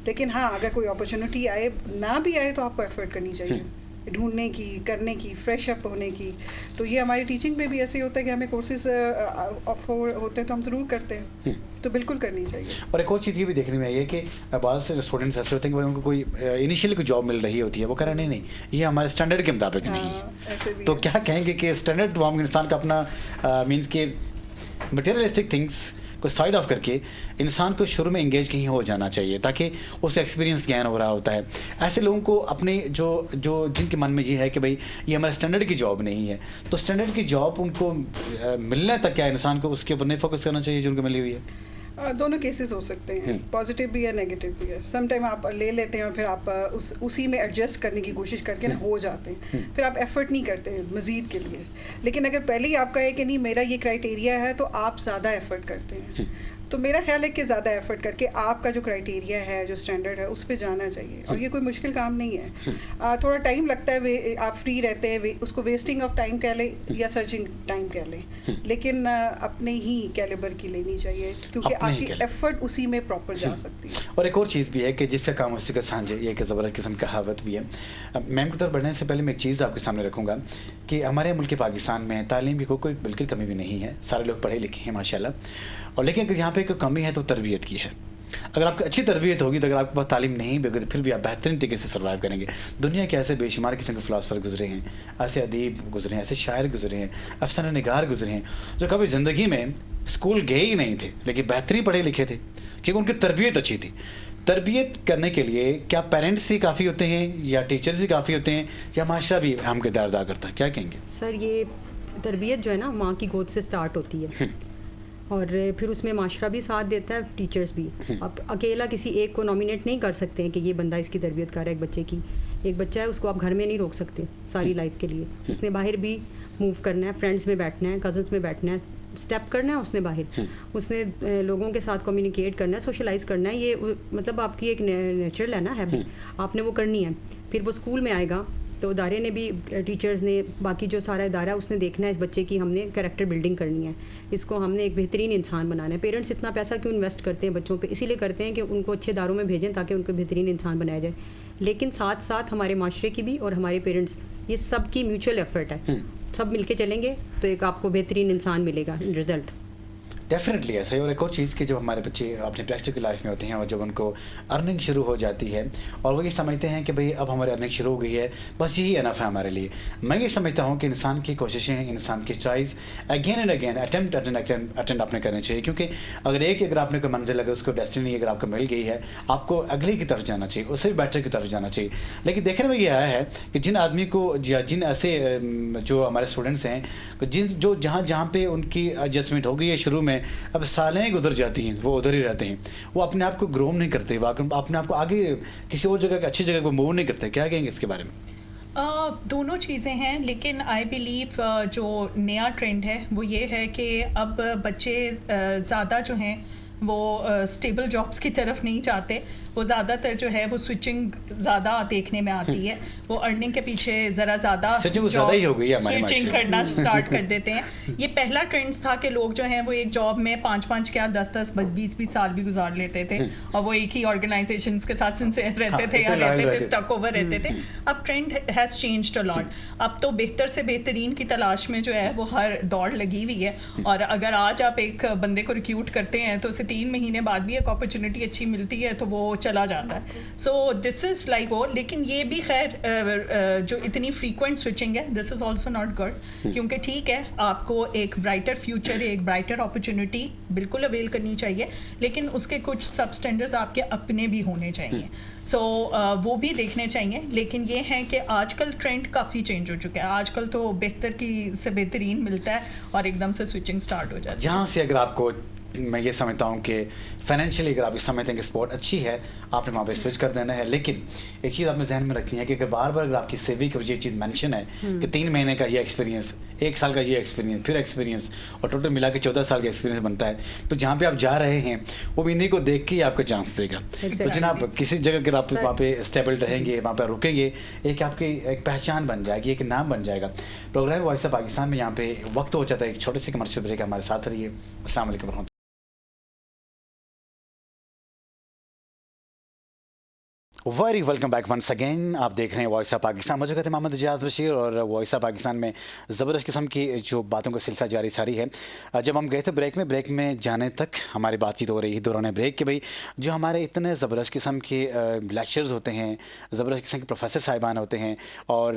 لیکن ہاں اگر کوئی اپرچونیٹی آئے نہ بھی آئے تو آپ کو ایفرٹ کرنی چاہیے, ڈھونڈنے کی, کرنے کی, فریش اپ ہونے کی. تو یہ ہماری ٹیچنگ میں بھی ایسے ہوتا ہے کہ ہمیں کورسز ہوتے ہیں تو ہم ضرور کرتے ہیں, تو بالکل کرنی چاہیے. اور ایک اور چیز یہ بھی دیکھنے میں آئی ہے کہ بعض اسٹوڈنٹس ایسے ہوتے ہیں کہ ان کو کوئی انیشیلی کوئی جاب مل رہی ہوتی ہے, وہ کہہ رہے ہیں نہیں یہ ہمارے اسٹینڈرڈ کے مطابق نہیں ہے. تو کیا کہیں گے کہ اسٹینڈرڈ انسان کا اپنا مینس کہ مٹیریلسٹک تھنگس کو سائڈ آف کر کے انسان کو شروع میں انگیج کہیں ہو جانا چاہیے, تاکہ اس سے ایکسپیرینس گین ہو رہا ہوتا ہے. ایسے لوگوں کو اپنے جو جن کے من میں یہ ہے کہ بھائی یہ ہمارے اسٹینڈرڈ کی جاب نہیں ہے, تو اسٹینڈرڈ کی جاب ان کو ملنے تک کیا انسان کو اس کے اوپر نہیں فوکس کرنا چاہیے جو ان کو ملی ہوئی ہے؟ دونوں کیسز ہو سکتے ہیں, پازیٹیو بھی ہے نیگیٹو بھی ہے. سم ٹائم آپ لے لیتے ہیں اور پھر آپ اسی میں ایڈجسٹ کرنے کی کوشش کر کے ہو جاتے ہیں, پھر آپ ایفرٹ نہیں کرتے مزید کے لیے. لیکن اگر پہلے ہی آپ کا ہے کہ نہیں میرا یہ کرائٹیریا ہے, تو آپ زیادہ ایفرٹ کرتے ہیں. تو میرا خیال ہے کہ زیادہ ایفرٹ کر کے آپ کا جو کرائٹیریا ہے, جو اسٹینڈرڈ ہے, اس پہ جانا چاہیے. اور یہ کوئی مشکل کام نہیں ہے, تھوڑا ٹائم لگتا ہے, آپ فری رہتے ہیں, اس کو ویسٹنگ آف ٹائم کہہ لیں یا سرچنگ ٹائم کہہ لیں, لیکن اپنے ہی کیلیبر کی لینی چاہیے, کیونکہ آپ کی ایفرٹ اسی میں پراپر جا سکتی ہے. اور ایک اور چیز بھی ہے کہ جس کا کام اسی کا سانجھے, یہ ایک زبردست قسم کا کہاوت بھی ہے. میم کی طرف بڑھنے سے پہلے میں ایک چیز آپ کے سامنے رکھوں گا کہ ہمارے ملک پاکستان میں تعلیم کی کوئی بالکل کمی بھی نہیں ہے, سارے لوگ پڑھے لکھے ہیں ماشاء اللہ. اور لیکن اگر یہاں پہ کوئی کمی ہے تو تربیت کی ہے. اگر آپ کی اچھی تربیت ہوگی تو اگر آپ کے پاس تعلیم نہیں بھی ہوگی تو پھر بھی آپ بہترین طریقے سے سروائیو کریں گے. دنیا کے ایسے بے شمار قسم کے فلاسفر گزرے ہیں, ایسے ادیب گزرے ہیں, ایسے شاعر گزرے ہیں, افسانہ نگار گزرے ہیں, جو کبھی زندگی میں اسکول گئے ہی نہیں تھے لیکن بہترین پڑھے لکھے تھے کیونکہ ان کی تربیت اچھی تھی. تربیت کرنے کے لیے کیا پیرنٹس ہی کافی ہوتے ہیں یا ٹیچرز ہی کافی ہوتے ہیں یا معاشرہ بھی اہم کردار ادا کرتا ہے؟ کیا کہیں گے سر؟ یہ تربیت جو ہے نا ماں کی گود سے سٹارٹ ہوتی ہے, اور پھر اس میں معاشرہ بھی ساتھ دیتا ہے, ٹیچرز بھی. آپ اکیلا کسی ایک کو نامینیٹ نہیں کر سکتے ہیں کہ یہ بندہ اس کی تربیت کر رہا ہے. ایک بچے کی, ایک بچہ ہے, اس کو آپ گھر میں نہیں روک سکتے ساری لائف کے لیے. اس نے باہر بھی موو کرنا ہے, فرینڈس میں بیٹھنا ہے, کزنس میں بیٹھنا ہے, اسٹیپ کرنا ہے اس نے باہر, اس نے لوگوں کے ساتھ کمیونیکیٹ کرنا ہے, سوشلائز کرنا ہے. یہ مطلب آپ کی ایک نیچرل ہے نا ہیبٹ, آپ نے وہ کرنی ہے. پھر وہ اسکول میں آئے گا تو ادارے نے بھی, ٹیچرز نے, باقی جو سارا ادارہ ہے اس نے دیکھنا ہے اس بچے کی ہم نے کریکٹر بلڈنگ کرنی ہے, اس کو ہم نے ایک بہترین انسان بنانا ہے. پیرنٹس اتنا پیسہ کیوں انویسٹ کرتے ہیں بچوں پہ؟ اسی لیے کرتے ہیں کہ ان کو اچھے اداروں میں بھیجیں تاکہ ان کو بہترین انسان بنایا جائے. لیکن ساتھ ساتھ ہمارے معاشرے کی بھی اور ہمارے پیرنٹس, یہ سب کی میوچل ایفرٹ ہے. سب مل کے چلیں گے تو ایک آپ کو بہترین انسان ملے گا رزلٹ. ڈیفینیٹلی ایسا ہی. اور ایک اور چیز کہ جب ہمارے بچے اپنے پریکٹیکل لائف میں ہوتے ہیں اور جب ان کو ارننگ شروع ہو جاتی ہے اور وہ یہ سمجھتے ہیں کہ بھئی اب ہماری ارننگ شروع ہو گئی ہے, بس یہی انف ہے ہمارے لیے. میں یہ سمجھتا ہوں کہ انسان کی کوششیں, انسان کی choice again and again attempt آپ نے کرنے چاہیے, کیونکہ اگر آپ نے کوئی منزل, اگر اس کو ڈیسٹینی اگر آپ کو مل گئی ہے, آپ کو اگلی کی طرف جانا چاہیے, اس سے بھی بیٹر کی طرف جانا چاہیے. لیکن دیکھنے میں یہ آیا ہے کہ جن آدمی کو یا جن ایسے جو ہمارے اسٹوڈنٹس ہیں جہاں پہ ان کی ایڈجسٹمنٹ ہو گئی ہے شروع میں, ہیں, اب سالیں گزر جاتی ہیں, وہ ادھر ہی رہتے ہیں, وہ اپنے آپ کو گروم نہیں کرتے, اپنے آپ کو آگے کسی اور جگہ اچھی جگہ کو موو نہیں کرتے. کیا کہیں گے اس کے بارے میں؟ دونوں چیزیں ہیں, لیکن آئی بلیو جو نیا ٹرینڈ ہے وہ یہ ہے کہ اب بچے زیادہ جو ہیں وہ اسٹیبل جابس کی طرف نہیں چاہتے, وہ زیادہ تر جو ہے وہ سوئچنگ زیادہ دیکھنے میں آتی ہے, وہ ارننگ کے پیچھے ذرا زیادہ سوئچنگ کرنا اسٹارٹ کر دیتے ہیں. یہ پہلا ٹرینڈ تھا کہ لوگ جو ہیں وہ ایک جاب میں 5 کیا 10 20 سال بھی گزار لیتے تھے, اور وہ ایک ہی آرگنائزیشنس کے ساتھ رہتے تھے یا رہتے تھے اسٹک اوور رہتے تھے. اب ٹرینڈ ہیز چینجڈ اے لاٹ. اب تو بہتر سے بہترین کی تلاش میں جو ہے وہ ہر دوڑ لگی ہوئی ہے, اور اگر آج آپ ایک بندے کو ریکروٹ کرتے ہیں تو اسے 3 مہینے بعد بھی ایک اپرچونیٹی اچھی ملتی ہے تو وہ چلا جاتا ہے. سو دس از لائک وہ, لیکن یہ بھی خیر جو اتنی فریکوینٹ سوئچنگ ہے دس از آلسو ناٹ گڈ, کیونکہ ٹھیک ہے آپ کو ایک برائٹر فیوچر, ایک برائٹر اپرچونیٹی بالکل اویل کرنی چاہیے, لیکن اس کے کچھ سب اسٹینڈرڈز آپ کے اپنے بھی ہونے چاہیے. سو وہ بھی دیکھنے چاہیے. لیکن یہ ہے کہ آج کل ٹرینڈ کافی چینج ہو چکا ہے, آج کل تو بہتر کی سے بہترین ملتا ہے اور ایک دم سے سوئچنگ اسٹارٹ ہو جاتی ہے. یہاں سے اگر آپ کو, میں یہ سمجھتا ہوں کہ فائنینشلی اگر آپ سمجھتے ہیں کہ سپورٹ اچھی ہے, آپ نے وہاں پہ سوئچ کر دینا ہے. لیکن ایک چیز آپ نے ذہن میں رکھنی ہے کہ اگر بار بار اگر آپ کی سی وی کی یہ چیز مینشن ہے کہ 3 مہینے کا یہ ایکسپیرینس, 1 سال کا یہ ایکسپیرینس, پھر ایکسپیرینس, اور ٹوٹل ملا کے 14 سال کا ایکسپیرینس بنتا ہے, تو جہاں پہ آپ جا رہے ہیں وہ بھی انہیں کو دیکھ کے ہی آپ کو چانس دے گا. تو جناب کسی جگہ اگر آپ وہاں پہ اسٹیبل رہیں گے, وہاں پہ رکیں گے, ایک آپ کی ایک پہچان بن جائے گی, ایک نام بن جائے گا. پروگرام وائس آف پاکستان میں یہاں پہ وقت ہو جاتا ہے, ایک چھوٹے سے کمرشل بریک, ہمارے ساتھ رہیے. السلام علیکم ورحمۃ. Very welcome back once again. آپ دیکھ رہے ہیں وائس آف پاکستان. مجھے کہتے ہیں محمد اجاز بشیر, اور وائس آف پاکستان میں زبردست قسم کی جو باتوں کا سلسلہ جاری ساری ہے. جب ہم گئے تھے بریک میں جانے تک ہماری بات چیت ہو رہی ہے دوران بریک کہ بھائی جو ہمارے اتنے زبردست قسم کے لیکچرز ہوتے ہیں, زبردست قسم کے پروفیسر صاحبان ہوتے ہیں, اور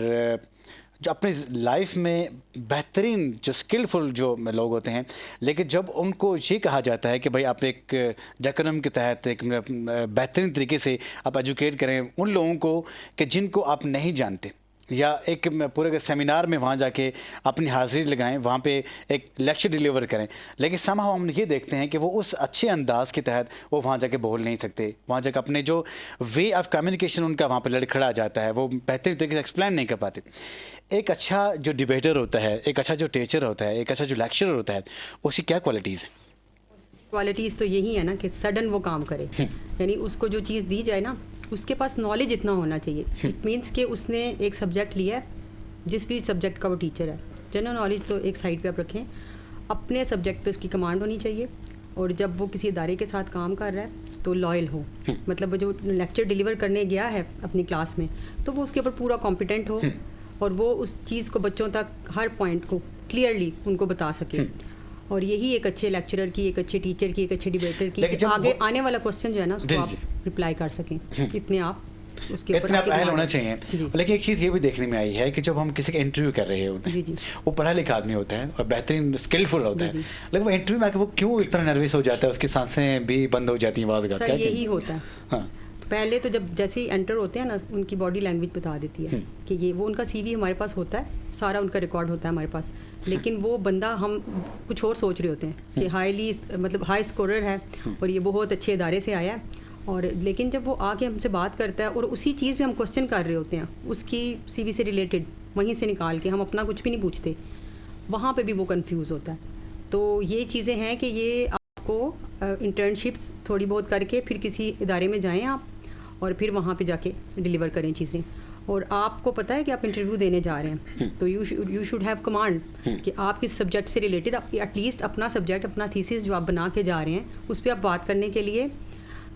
جو اپنی لائف میں بہترین جو اسکلفل جو لوگ ہوتے ہیں, لیکن جب ان کو یہ کہا جاتا ہے کہ بھائی آپ ایک ڈیکورم کے تحت ایک بہترین طریقے سے آپ ایجوکیٹ کریں ان لوگوں کو کہ جن کو آپ نہیں جانتے, یا ایک پورے سیمینار میں وہاں جا کے اپنی حاضری لگائیں, وہاں پہ ایک لیکچر ڈیلیور کریں, لیکن somehow ہم یہ دیکھتے ہیں کہ وہ اس اچھے انداز کے تحت وہ وہاں جا کے بول نہیں سکتے, وہاں جا کے اپنے جو وے آف کمیونیکیشن ان کا وہاں پہ لڑکھڑا جاتا ہے, وہ بہترین طریقے سے ایکسپلین نہیں کر پاتے. ایک اچھا جو ڈیبیٹر ہوتا ہے, ایک اچھا جو ٹیچر ہوتا ہے, ایک اچھا جو لیکچرر ہوتا ہے, اس کی کیا کوالٹیز ہیں؟ کوالٹیز تو یہی ہے نا کہ سڈن وہ کام کرے, یعنی اس کو جو چیز دی جائے نا اس کے پاس نالج اتنا ہونا چاہیے. اٹ مینس کہ اس نے ایک سبجیکٹ لیا ہے, جس بھی سبجیکٹ کا وہ ٹیچر ہے, جنرل نالج تو ایک سائڈ پہ آپ رکھیں, اپنے سبجیکٹ پہ اس کی کمانڈ ہونی چاہیے, اور جب وہ کسی ادارے کے ساتھ کام کر رہا ہے تو لائل ہو, مطلب وہ جو لیکچر ڈیلیور کرنے گیا ہے اپنی کلاس میں تو وہ اس کے اوپر پورا کمپیٹنٹ ہو, اور وہ اس چیز کو بچوں تک ہر پوائنٹ کو کلیئرلی ان کو بتا سکے. اور یہی ایک اچھے لیکچرر کی, ایک اچھے ٹیچر کی, ایک اچھے ڈیبیٹر کی, آگے آنے والا کوسچن جو ہے نا اس کو آپ رپلائی کر سکیں, اتنے آپ اس کے اوپر اہل ہونا چاہیے. لیکن ایک چیز یہ بھی دیکھنے میں آئی ہے کہ جب ہم کسی کا انٹرویو کر رہے ہوتے ہیں, وہ پڑھا لکھا آدمی ہوتا ہے اور بہترین اسکلفل ہوتا ہے, لیکن وہ انٹرویو میں آ کے وہ کیوں اتنا نروس ہو جاتا ہے, اس کی سانسیں بھی بند ہو جاتی ہیں بعض اوقات. یہی ہوتا ہے. پہلے تو جب جیسے ہی انٹر ہوتے ہیں نا ان کی باڈی لینگویج بتا دیتی ہے کہ یہ وہ ان کا سی وی ہمارے پاس ہوتا ہے, سارا ان کا ریکارڈ ہوتا ہے ہمارے پاس, لیکن وہ بندہ ہم کچھ اور سوچ رہے ہوتے ہیں کہ ہائی اسکورر ہے اور یہ بہت اچھے ادارے سے آیا ہے, اور لیکن جب وہ آ کے ہم سے بات کرتا ہے اور اسی چیز پہ ہم کوسچن کر رہے ہوتے ہیں اس کی سی وی سے ریلیٹڈ, وہیں سے نکال کے ہم اپنا کچھ بھی نہیں پوچھتے, وہاں پہ بھی وہ کنفیوز ہوتا ہے. تو یہ چیزیں ہیں کہ یہ آپ کو انٹرنشپس تھوڑی بہت کر کے پھر کسی ادارے میں جائیں آپ, اور پھر وہاں پہ جا کے ڈیلیور کریں چیزیں, اور آپ کو پتہ ہے کہ آپ انٹرویو دینے جا رہے ہیں تو یو شوڈ ہیو کمانڈ کہ آپ کس سبجیکٹ سے ریلیٹڈ, ایٹ لیسٹ اپنا سبجیکٹ, اپنا تھیسس جو آپ بنا کے جا رہے ہیں اس پہ آپ بات کرنے کے لیے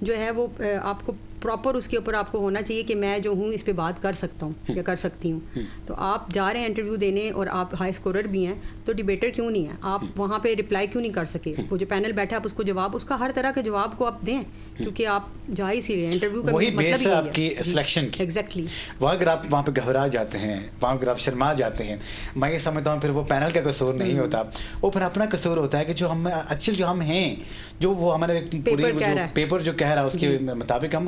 جو ہے وہ آپ کو پراپر اس کے اوپر آپ کو ہونا چاہیے کہ میں جو ہوں اس پہ بات کر سکتا ہوں یا کر سکتی ہوں. تو آپ جا رہے ہیں انٹرویو دینے اور آپ ہائی اسکورر بھی ہیں تو ڈیبیٹر کیوں نہیں ہے, آپ وہاں پہ رپلائی کیوں نہیں کر سکے, وہ جو پینل بیٹھا آپ اس کو جواب, اس کا ہر طرح کے جواب کو آپ دیں, کیونکہ آپ جا ہی سی رہے ہیں انٹرویو کا, وہی بیس ہے آپ کی سلیکشن کی. ایگزیکٹلی. وہاں اگر آپ وہاں پہ گھبرا جاتے ہیں, وہاں اگر آپ شرما جاتے ہیں, میں یہ سمجھتا ہوں پھر وہ پینل کا قصور نہیں ہوتا, وہ پھر اپنا قصور ہوتا ہے کہ جو ہم ہیں, جو وہ ہمارے پیپر جو کہہ رہا ہے اس کے مطابق ہم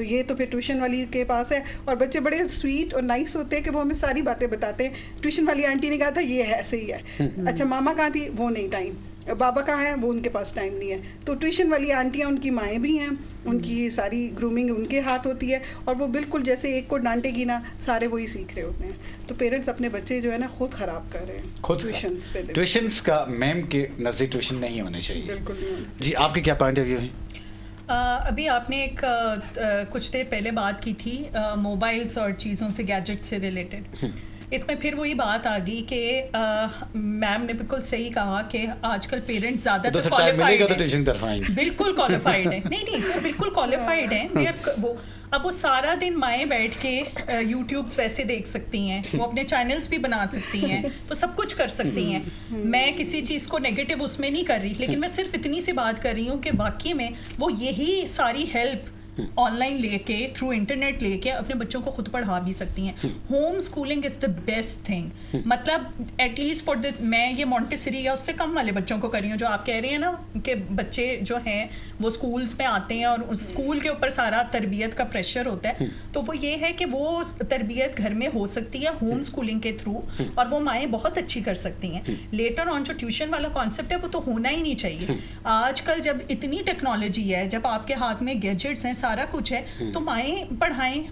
تو یہ تو پھر ٹیوشن والی کے پاس ہے. اور بچے بڑے سویٹ اور نائس ہوتے ہیں کہ وہ ہمیں ساری باتیں بتاتے ہیں. ٹیوشن والی آنٹی نے کہا تھا یہ ہے ایسے ہی ہے, اچھا ماما کہاں تھی, وہ نہیں ٹائم, بابا کہاں ہے, وہ ان کے پاس ٹائم نہیں ہے. تو ٹیوشن والی آنٹیاں ان کی مائیں بھی ہیں, ان کی ساری گرومنگ ان کے ہاتھ ہوتی ہے, اور وہ بالکل جیسے ایک کو ڈانٹے گی نا سارے وہی سیکھ رہے ہوتے ہیں. تو پیرنٹس اپنے بچے جو ہے نا خود خراب کر رہے ہیں خود ٹیوشنس پہ. ٹیوشنس کا میم کے نزدیک ٹیوشن نہیں ہونے چاہیے. بالکل نہیں ہونا. جی آپ کے کیا پوائنٹ آف ویو ہیں؟ ابھی آپ نے ایک کچھ دیر پہلے بات کی تھی موبائلس اور چیزوں سے, گیجٹ سے ریلیٹڈ. اس میں پھر وہی بات آ گئی کہ میم نے بالکل صحیح کہا کہ آج کل پیرنٹس زیادہ تر کوالیفائڈ ہیں, بالکل کوالیفائڈ ہیں, نہیں بالکل کوالیفائڈ ہیں. اب وہ سارا دن مائیں بیٹھ کے یوٹیوبس ویسے دیکھ سکتی ہیں, وہ اپنے چینلس بھی بنا سکتی ہیں, وہ سب کچھ کر سکتی ہیں. میں کسی چیز کو نیگیٹو اس میں نہیں کر رہی, لیکن میں صرف اتنی سی بات کر رہی ہوں کہ واقعی میں وہ یہی ساری ہیلپ آن لائن لے کے, تھرو انٹرنیٹ لے کے اپنے بچوں کو خود پڑھا بھی سکتی ہیں. Home schooling is the best thing. مطلب ایٹ لیسٹ فار دس, میں یہ مونٹیسری یا اس سے کم والے بچوں کو کر رہی ہوں, جو آپ کہہ رہے ہیں نا کہ بچے جو ہیں وہ اسکولس میں آتے ہیں اور اسکول کے اوپر سارا تربیت کا پریشر ہوتا ہے. تو وہ یہ ہے کہ وہ تربیت گھر میں ہو سکتی ہے ہوم اسکولنگ کے تھرو, اور وہ مائیں بہت اچھی کر سکتی ہیں. لیٹر آن جو ٹیوشن والا کانسیپٹ ہے وہ تو ہونا ہی نہیں چاہیے. آج کل جب اتنی ٹیکنالوجی ہے, جب آپ کے ہاتھ میں گیجٹس ہیں, سارا کچھ ہے, تو مائیں پڑھائیں.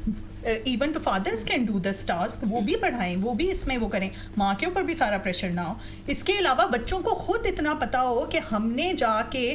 ایون تو fathers can do this task, وہ بھی پڑھائیں, وہ بھی اس میں وہ کریں, ماں کے اوپر بھی سارا پریشر نہ ہو. اس کے علاوہ بچوں کو خود اتنا پتا ہو کہ ہم نے جا کے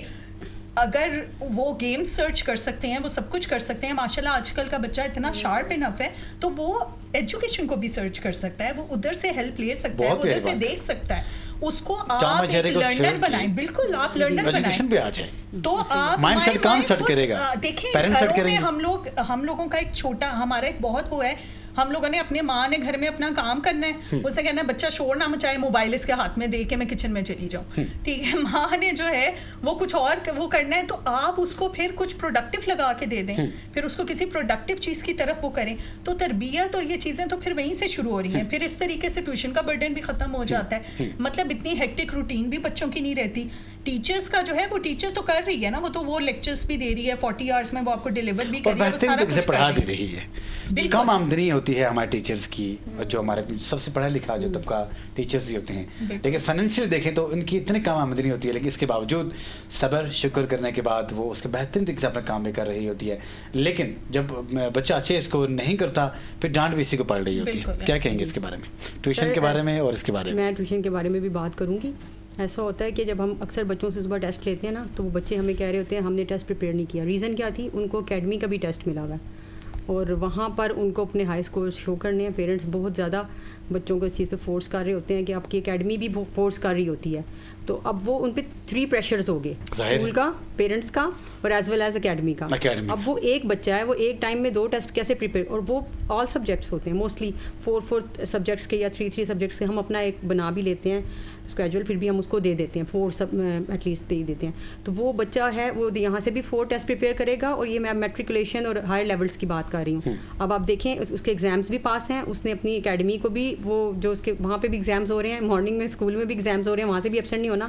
اگر وہ گیم سرچ کر سکتے ہیں, وہ سب کچھ کر سکتے ہیں. ماشاء اللہ آج کل کا بچہ اتنا شارپ انف ہے, تو وہ ایجوکیشن کو بھی سرچ کر سکتا ہے, وہ ادھر سے ہیلپ لے سکتا ہے, وہ ادھر سے دیکھ سکتا ہے. اس کو آپ لرنر بنائیں, بالکل آپ لرنر بنائیں, تو آپ مائنڈ سیٹ کون سیٹ کرے گا. دیکھیں گھروں میں ہم لوگوں کا ایک چھوٹا, ہمارا ایک بہت وہ ہے, ہم لوگوں نے اپنے ماں نے گھر میں اپنا کام کرنا ہے, اسے کہنا ہے بچہ شور نہ مچائے, موبائل اس کے ہاتھ میں دے کے میں کچن میں چلی جاؤں, ٹھیک ہے. ماں نے جو ہے وہ کچھ اور وہ کرنا ہے, تو آپ اس کو پھر کچھ پروڈکٹیو لگا کے دے دیں, پھر اس کو کسی پروڈکٹیو چیز کی طرف وہ کریں. تو تربیت اور یہ چیزیں تو پھر وہیں سے شروع ہو رہی ہیں. پھر اس طریقے سے ٹیوشن کا برڈن بھی ختم ہو جاتا ہے. مطلب اتنی ہیکٹک روٹین بھی بچوں کی نہیں رہتی. ٹیچرس کا جو ہے وہ ٹیچر تو کر رہی ہے نا, وہ تو وہ لیکچرز بھی دے رہی ہے 40 آورس میں, وہ آپ کو ڈیلیور بھی کر رہی ہے, وہ سارا کچھ پڑھا بھی رہی ہے. کم آمدنی ہوتی ہے ہمارے ٹیچرز کی, جو ہمارے سب سے پڑھا لکھا جو طبقہ ٹیچرز ہی ہوتے ہیں, لیکن فائنینشیل دیکھیں تو ان کی اتنی کم آمدنی ہوتی ہے, لیکن اس کے باوجود صبر شکر کرنے کے بعد وہ اس کے بہترین طریقے سے اپنا کام بھی کر رہی ہوتی ہے. لیکن جب بچہ اچھے اس کو نہیں کرتا, پھر ڈانٹ بھی اسی کو پڑ رہی ہوتی ہے. کیا کہیں گے اس کے بارے میں, ٹیوشن کے بارے میں اور اس کے بارے میں؟ میں ٹیوشن کے بارے میں بھی بات کروں گی. ایسا ہوتا ہے کہ جب ہم اکثر بچوں سے صبح ٹیسٹ لیتے ہیں نا, تو وہ بچے ہمیں کہہ رہے ہوتے ہیں ہم نے ٹیسٹ پریپیئر نہیں کیا. ریزن کیا تھی, ان کو اکیڈمی کا بھی ٹیسٹ ملا ہوا ہے, اور وہاں پر ان کو اپنے ہائی اسکور شو کرنے ہیں. پیرنٹس بہت زیادہ بچوں کو اس چیز پہ فورس کر رہے ہوتے ہیں کہ آپ کی اکیڈمی بھی فورس کر رہی ہوتی ہے. تو اب وہ ان پہ 3 پریشرز ہو گئے, اسکول کا, پیرنٹس کا, اور ایز ویل ایز اکیڈمی کا. اب وہ ایک بچہ ہے, وہ ایک ٹائم میں 2 ٹیسٹ کیسے پریپیئر, اور وہ آل سبجیکٹس ہوتے ہیں, موسٹلی 4 سبجیکٹس کے یا 3 سبجیکٹس کے. ہم اپنا ایک بنا بھی لیتے ہیں اسکیجول, پھر بھی ہم اس کو دے دیتے ہیں 4 ایٹ لیسٹ دے دیتے ہیں. تو وہ بچہ ہے وہ یہاں سے بھی 4 ٹیسٹ پریپیئر کرے گا, اور یہ میں میٹریکولیشن اور ہائر لیولس کی بات کر رہی ہوں. اب آپ دیکھیں اس کے ایگزامس بھی پاس ہیں, اس نے اپنی اکیڈمی کو بھی, وہ جو اس کے وہاں پہ بھی ایگزامس ہو رہے ہیں, مارننگ میں اسکول میں بھی ایگزامس ہو رہے ہیں, وہاں سے بھی ایبسینٹ نہیں ہونا.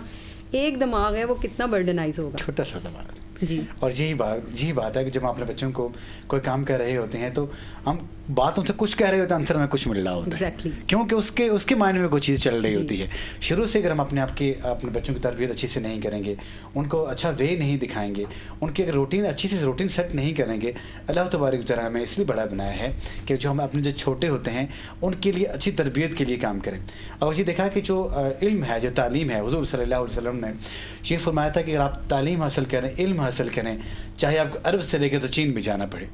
ایک دماغ ہے وہ کتنا برڈنائز ہوگا, چھوٹا سا دماغ. جی. اور یہی بات ہے کہ جب ہم اپنے بچوں کو کوئی کام کر رہے ہوتے ہیں, تو ہم بات ان سے کچھ کہہ رہے ہوتے ہیں, آنسر میں کچھ مل رہا ہوتا ہے, کیونکہ اس کے مائنڈ میں کوئی چیز چل رہی ہوتی ہے. شروع سے اگر ہم اپنے بچوں کی تربیت اچھی سے نہیں کریں گے, ان کو اچھا وے نہیں دکھائیں گے, ان کی اگر اچھی سے روٹین سیٹ نہیں کریں گے, اللہ تبارک ذرا ہمیں اس لیے بڑا بنایا ہے کہ جو ہم اپنے جو چھوٹے ہوتے ہیں ان کے لیے اچھی تربیت کے لیے کام کریں. اور یہ دیکھا کہ جو علم ہے, جو تعلیم ہے, حضور صلی اللہ علیہ وسلم نے یہ فرمایا تھا کہ اگر آپ تعلیم حاصل کریں, علم حاصل کریں, چاہے آپ کو عرب سے لے کے تو چین بھی جانا پڑے.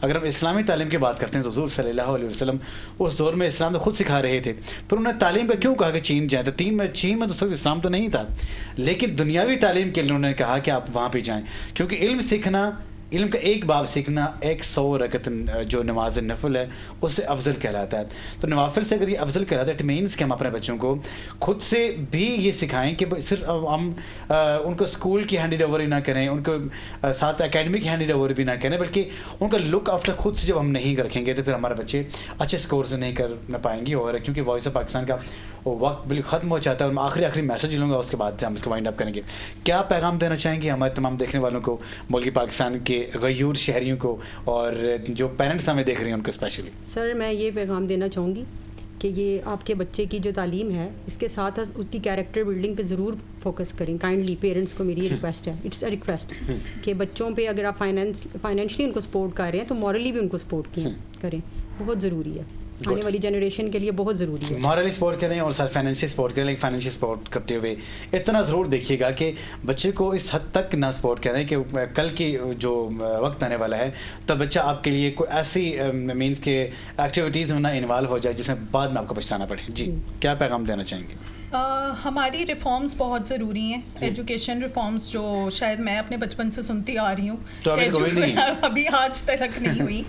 اگر ہم اسلامی تعلیم کی بات کرتے ہیں تو حضور صلی اللہ علیہ وسلم اس دور میں اسلام تو خود سکھا رہے تھے, پھر انہوں نے تعلیم پہ کیوں کہا کہ چین جائیں؟ تو چین میں تو سخت اسلام تو نہیں تھا, لیکن دنیاوی تعلیم کے لیے انہوں نے کہا کہ آپ وہاں پہ جائیں, کیونکہ علم کا ایک باب سیکھنا 100 رکعت جو نماز نفل ہے اس سے افضل کہلاتا ہے. تو نوافل سے اگر یہ افضل کہلاتا ہے, اٹ مینس کہ ہم اپنے بچوں کو خود سے بھی یہ سکھائیں کہ صرف ہم ان کو اسکول کی ہینڈ اوور ہی نہ کریں, ان کو ساتھ اکیڈمی کی ہینڈ اوور بھی نہ کریں, بلکہ ان کا لک آفٹر خود سے جب ہم نہیں رکھیں گے تو پھر ہمارے بچے اچھے اسکورز نہیں کر پائیں گے. اور کیونکہ وائس آف پاکستان کا وقت بالکل ختم ہو جاتا ہے, اور میں آخری میسج لوں گا, اس کے بعد ہم اس کو وائنڈ اپ کریں گے. کیا پیغام دینا چاہیں گے ہمارے تمام دیکھنے والوں کو ملک پاکستان کے غیور شہریوں کو اور جو پیرنٹس ہمیں دیکھ رہے ہیں ان کو اسپیشلی؟ سر میں یہ پیغام دینا چاہوں گی کہ یہ آپ کے بچے کی جو تعلیم ہے اس کے ساتھ اس کی کیریکٹر بلڈنگ پہ ضرور فوکس کریں. کائنڈلی پیرنٹس کو میری ریکویسٹ ہے, اٹس اے ریکویسٹ کہ بچوں پہ اگر آپ فائنینشلی ان کو سپورٹ کر رہے ہیں تو مورلی بھی ان کو سپورٹ کریں, بہت ضروری ہے, آنے والی جنریشن کے لیے بہت ضروری ہے. مورلی سپورٹ کریں اور ساتھ فائنینشلی سپورٹ کریں, لیکن فائنینشلی سپورٹ کرتے ہوئے اتنا ضرور دیکھیے گا کہ بچے کو اس حد تک نہ سپورٹ کریں کہ کل کی جو وقت آنے والا ہے تو بچہ آپ کے لیے کوئی ایسی مینس کے ایکٹیویٹیز میں نہ انوالو ہو جائے جس میں بعد میں آپ کو پچھتانا پڑے. جی کیا پیغام دینا چاہیں گے؟ ہماری ریفارمز بہت ضروری ہیں, ایجوکیشن ریفارمز جو شاید میں اپنے بچپن سے سنتی آ رہی ہوں, تو ابھی آج تک نہیں ہوئی.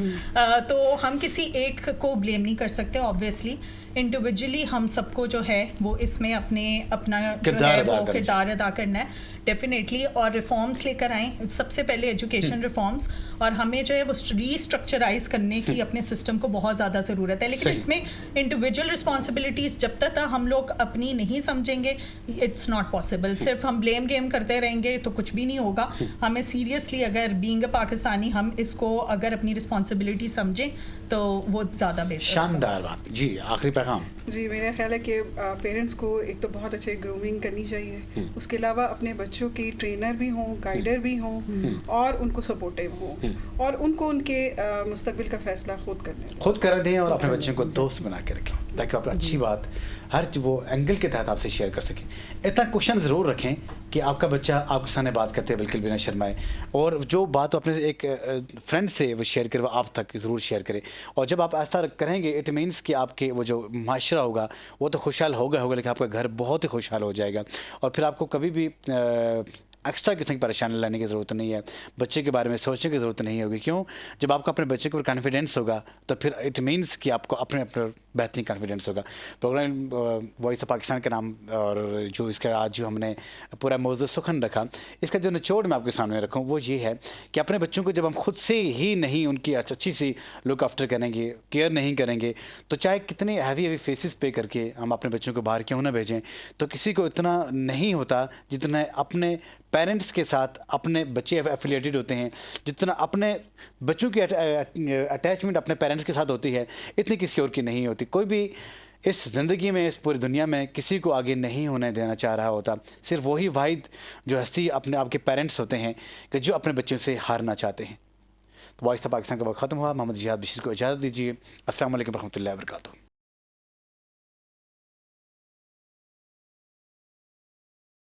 تو ہم کسی ایک کو بلیم نہیں کر سکتے, آبویسلی انڈیویجولی ہم سب کو جو ہے وہ اس میں اپنا کردار ادا کرنا ہے ڈیفینیٹلی, اور ریفارمس لے کر آئیں. سب سے پہلے ایجوکیشن ریفارمس, اور ہمیں جو ہے وہ ریسٹرکچرائز کرنے کی اپنے سسٹم کو بہت زیادہ ضرورت ہے. لیکن اس میں انڈیویجول رسپانسبلٹیز جب تک ہم لوگ اپنی نہیں سمجھیں گے اٹس ناٹ پاسبل. صرف ہم بلیم گیم کرتے رہیں گے تو کچھ بھی نہیں ہوگا. ہمیں سیریسلی اگر بینگ اے پاکستانی ہم اس کو اگر اپنی رسپانسبلٹی سمجھیں تو وہ زیادہ بہتر. شاندار بات. جی آخری پیغام. جی میرا خیال ہے کہ پیرنٹس کو ایک تو بہت اچھے گرومنگ کرنی چاہیے, اس کے علاوہ اپنے بچوں کی ٹرینر بھی ہوں, گائیڈر بھی ہوں, اور ان کو سپورٹیو ہوں, اور ان کو ان کے مستقبل کا فیصلہ خود کر دیں اور اپنے بچوں کو دوست بنا کے رکھیں تاکہ آپ اچھی بات ہر وہ اینگل کے تحت آپ سے شیئر کر سکیں. اتنا کوشچن ضرور رکھیں کہ آپ کا بچہ آپ کے سامنے بات کرتے بالکل بھی نہ شرمائے, اور جو بات اپنے ایک فرینڈ سے وہ شیئر کرے وہ آپ تک ضرور شیئر کرے. اور جب آپ ایسا کریں گے اٹ مینس کہ آپ کے وہ جو معاشرہ ہوگا وہ تو خوشحال ہوگا لیکن آپ کا گھر بہت ہی خوشحال ہو جائے گا, اور پھر آپ کو کبھی بھی ایکسٹرا قسم کی پریشانی لانے کی ضرورت نہیں ہے, بچے کے بارے میں سوچنے کی ضرورت نہیں ہوگی. کیوں؟ جب آپ کو اپنے بچے کے اوپر کانفیڈینس ہوگا تو پھر اٹ مینس کہ آپ کو اپنے بہترین کانفیڈینس ہوگا. پروگرام وائس آف پاکستان کے نام اور جو اس کا آج جو ہم نے پورا موضوع سخن رکھا, اس کا جو نچوڑ میں آپ کے سامنے رکھوں وہ یہ ہے کہ اپنے بچوں کو جب ہم خود سے ہی نہیں ان کی اچھی سی لک آفٹر کریں گے, کیئر نہیں کریں گے, تو چاہے کتنے ہیوی فیسز پے کر کے ہم اپنے بچوں کو باہر کیوں نہ بھیجیں, تو کسی کو اتنا نہیں ہوتا جتنا اپنے پیرنٹس کے ساتھ اپنے بچے ایفیلیٹڈ ہوتے ہیں, جتنا اپنے بچوں کی اٹیچمنٹ اپنے پیرنٹس کے ساتھ ہوتی ہے اتنی کسی اور کی نہیں ہوتی. کوئی بھی اس زندگی میں اس پوری دنیا میں کسی کو آگے نہیں ہونے دینا چاہ رہا ہوتا, صرف وہی واحد جو ہستی اپنے آپ کے پیرنٹس ہوتے ہیں کہ جو اپنے بچوں سے ہارنا چاہتے ہیں. تو وائس آف پاکستان کا وقت ختم ہوا. محمد جہاد بشیر کو اجازت دیجیے. السلام علیکم ورحمۃ اللہ وبرکاتہ.